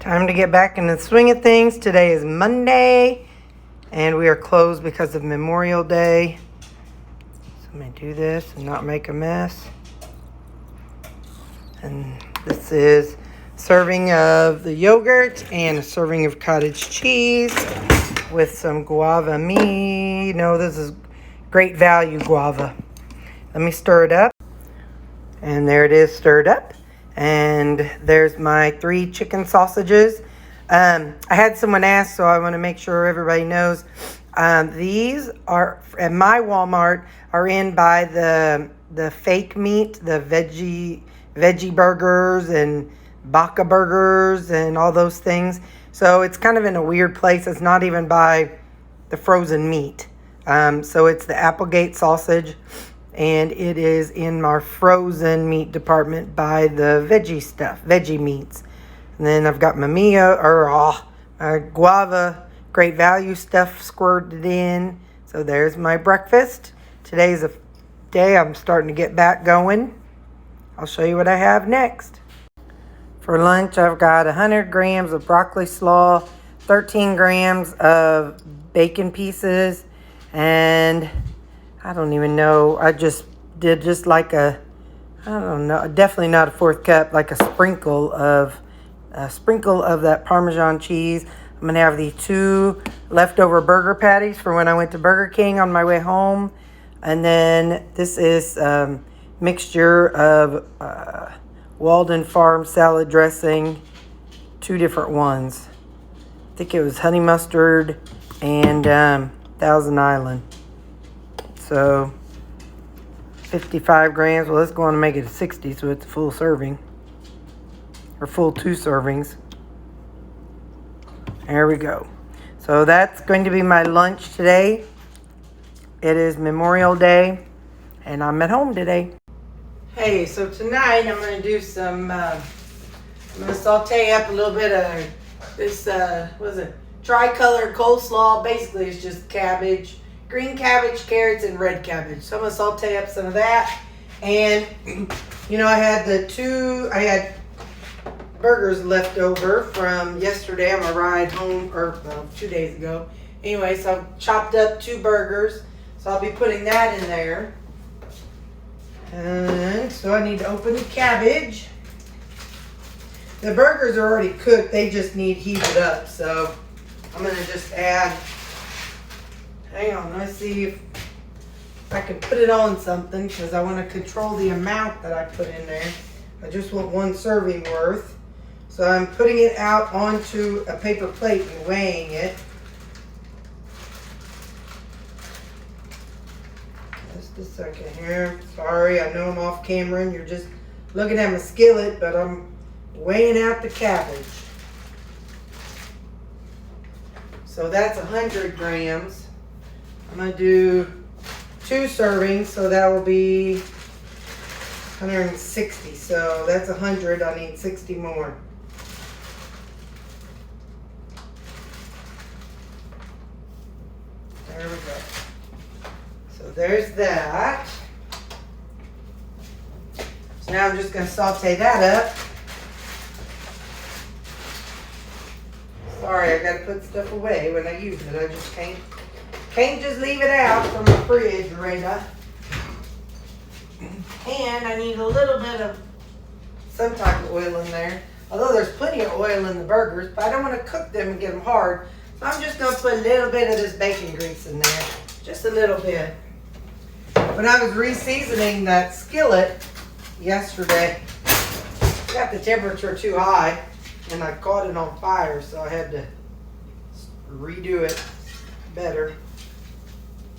Time to get back in the swing of things. Today is Monday, and we are closed because of Memorial Day. So I'm going to do this and not make a mess. And this is a serving of the yogurt and a serving of cottage cheese with some guava meat. No, this is great value guava. Let me stir it up. And there it is, stirred up. And there's my 3 chicken sausages. I had someone ask, so I want to make sure everybody knows. These are at my Walmart are in by the fake meat, the veggie burgers and baka burgers and all those things. So it's kind of in a weird place. It's not even by the frozen meat. So it's the Applegate sausage. And it is in our frozen meat department by the veggie meats. And then I've got my my guava, great value stuff squirted in. So there's my breakfast. Today's a day I'm starting to get back going. I'll show you what I have next. For lunch, I've got 100 grams of broccoli slaw, 13 grams of bacon pieces, and I don't even know. I just did like I don't know, definitely not a 4th cup, like a sprinkle of that Parmesan cheese. I'm going to have the 2 leftover burger patties for when I went to Burger King on my way home. And then this is mixture of Walden Farm salad dressing, 2 different ones. I think it was honey mustard and Thousand Island. So 55 grams. Well, let's go on and make it a 60, so it's a full serving. Or full 2 servings. There we go. So that's going to be my lunch today. It is Memorial Day, and I'm at home today. Hey, so tonight I'm going to do some, I'm going to saute up a little bit of this, tri-colored coleslaw. Basically, it's just cabbage. Green cabbage, carrots, and red cabbage. So I'm going to saute up some of that. And, I had burgers left over from yesterday on my ride home, 2 days ago. Anyway, so I've chopped up 2 burgers. So I'll be putting that in there. And so I need to open the cabbage. The burgers are already cooked. They just need heated up. So I'm going to just add... Hang on, let's see if I can put it on something because I want to control the amount that I put in there. I just want 1 serving worth. So I'm putting it out onto a paper plate and weighing it. Just a second here. Sorry, I know I'm off camera and you're just looking at my skillet, but I'm weighing out the cabbage. So that's 100 grams. I'm going to do 2 servings, so that will be 160. So that's 100. I need 60 more. There we go. So there's that. So now I'm just going to saute that up. Sorry, I got to put stuff away when I use it. I just can't just leave it out from the refrigerator. And I need a little bit of some type of oil in there. Although there's plenty of oil in the burgers, but I don't want to cook them and get them hard. So I'm just going to put a little bit of this bacon grease in there. Just a little bit. When I was re-seasoning that skillet yesterday, I got the temperature too high and I caught it on fire, so I had to redo it better.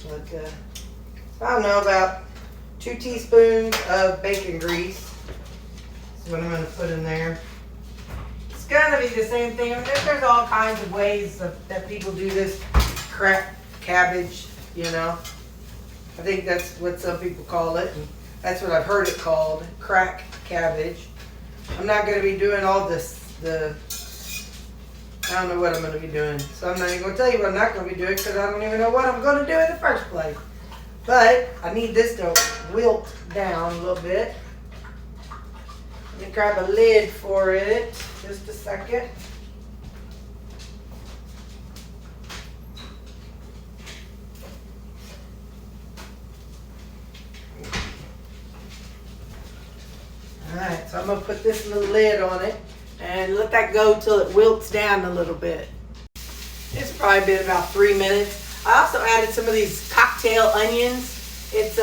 But I don't know, about 2 teaspoons of bacon grease is what I'm going to put in there. It's going to be the same thing. I mean, there's all kinds of ways that people do this crack cabbage, I think that's what some people call it. And that's what I've heard it called, crack cabbage. I'm not going to be doing all this, I don't know what I'm going to be doing. So I'm not even going to tell you what I'm not going to be doing because I don't even know what I'm going to do in the first place. But I need this to wilt down a little bit. Let me grab a lid for it. Just a second. I'm going to put this little lid on it and let that go till it wilts down a little bit. It's probably been about 3 minutes. I also added some of these cocktail onions. It's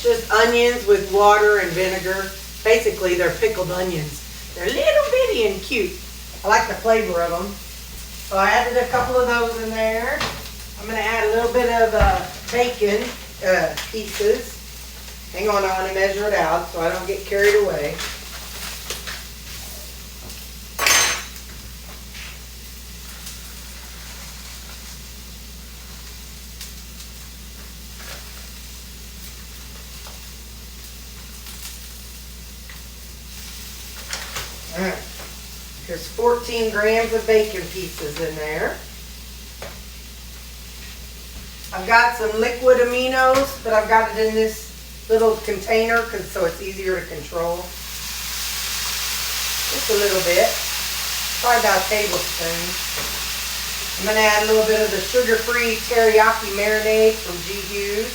just onions with water and vinegar. Basically, they're pickled onions. They're little bitty and cute. I like the flavor of them. So I added a couple of those in there. I'm going to add a little bit of bacon pieces. Hang on, I want to measure it out so I don't get carried away. Alright, there's 14 grams of bacon pieces in there. I've got some liquid aminos, but I've got it in this little container so it's easier to control. Just a little bit, probably about a tablespoon. I'm going to add a little bit of the sugar-free teriyaki marinade from G. Hughes.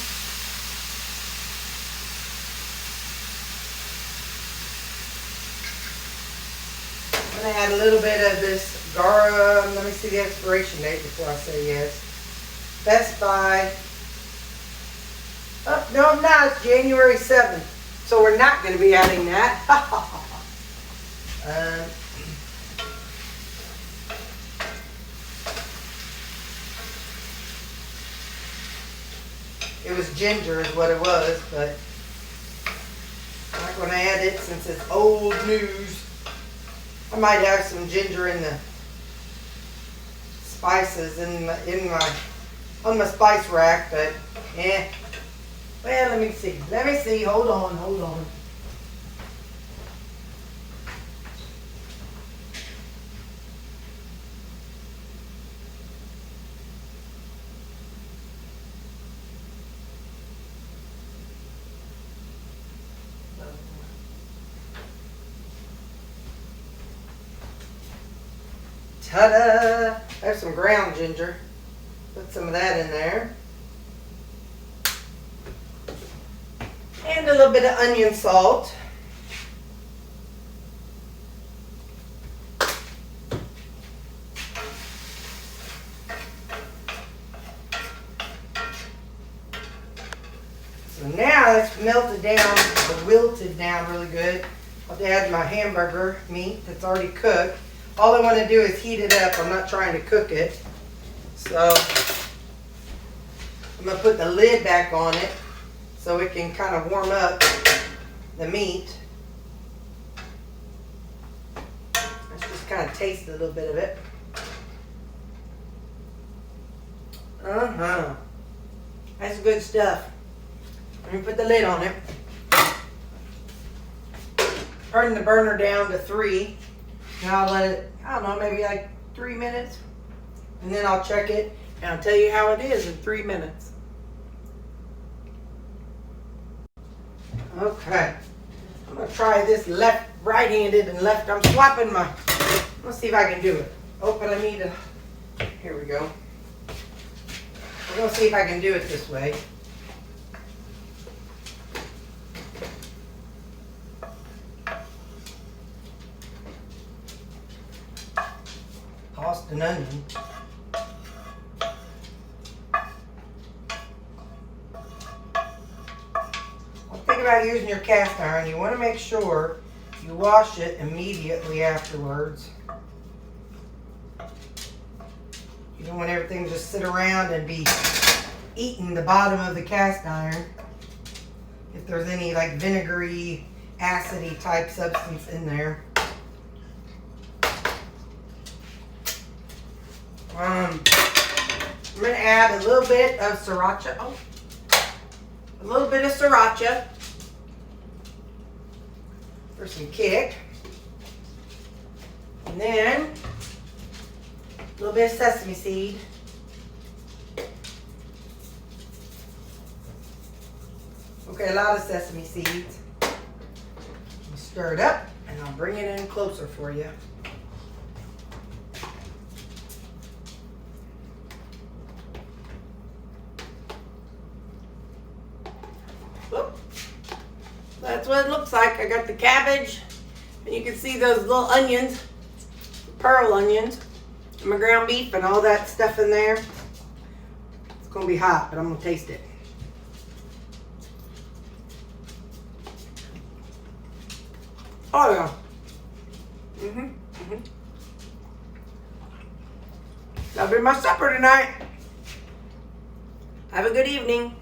I'm going to add a little bit of this garum. Let me see the expiration date before I say yes. Best by, oh, no, I'm not. It's January 7th. So we're not going to be adding that. It was ginger is what it was, but I'm not going to add it since it's old news. I might have some ginger in the spices on my spice rack, but yeah. Well, let me see. Hold on. Ta-da! There's some ground ginger. Put some of that in there. And a little bit of onion salt. So now it's melted down, or wilted down really good. I'll add my hamburger meat that's already cooked. All I want to do is heat it up. I'm not trying to cook it. So I'm going to put the lid back on it so it can kind of warm up the meat. Let's just kind of taste a little bit of it. That's good stuff. Let me put the lid on it. Turn the burner down to 3. Now I'll let it, I don't know, maybe like 3 minutes. And then I'll check it and I'll tell you how it is in 3 minutes. Okay. I'm going to try this right-handed and left. I'm swapping let's see if I can do it. Oh, but I need here we go. We're going to see if I can do it this way. Tossed an onion. Think about using your cast iron. You want to make sure you wash it immediately afterwards. You don't want everything to just sit around and be eating the bottom of the cast iron. If there's any like vinegary, acidy type substance in there. I'm going to add a little bit of sriracha. Oh, a little bit of sriracha for some kick. And then a little bit of sesame seed. Okay, a lot of sesame seeds. Stir it up and I'll bring it in closer for you. that's what it looks like. I got the cabbage, and you can see those little onions, pearl onions, and my ground beef and all that stuff in there. It's gonna be hot, but I'm gonna taste it. Oh yeah. That'll be my supper tonight. Have a good evening.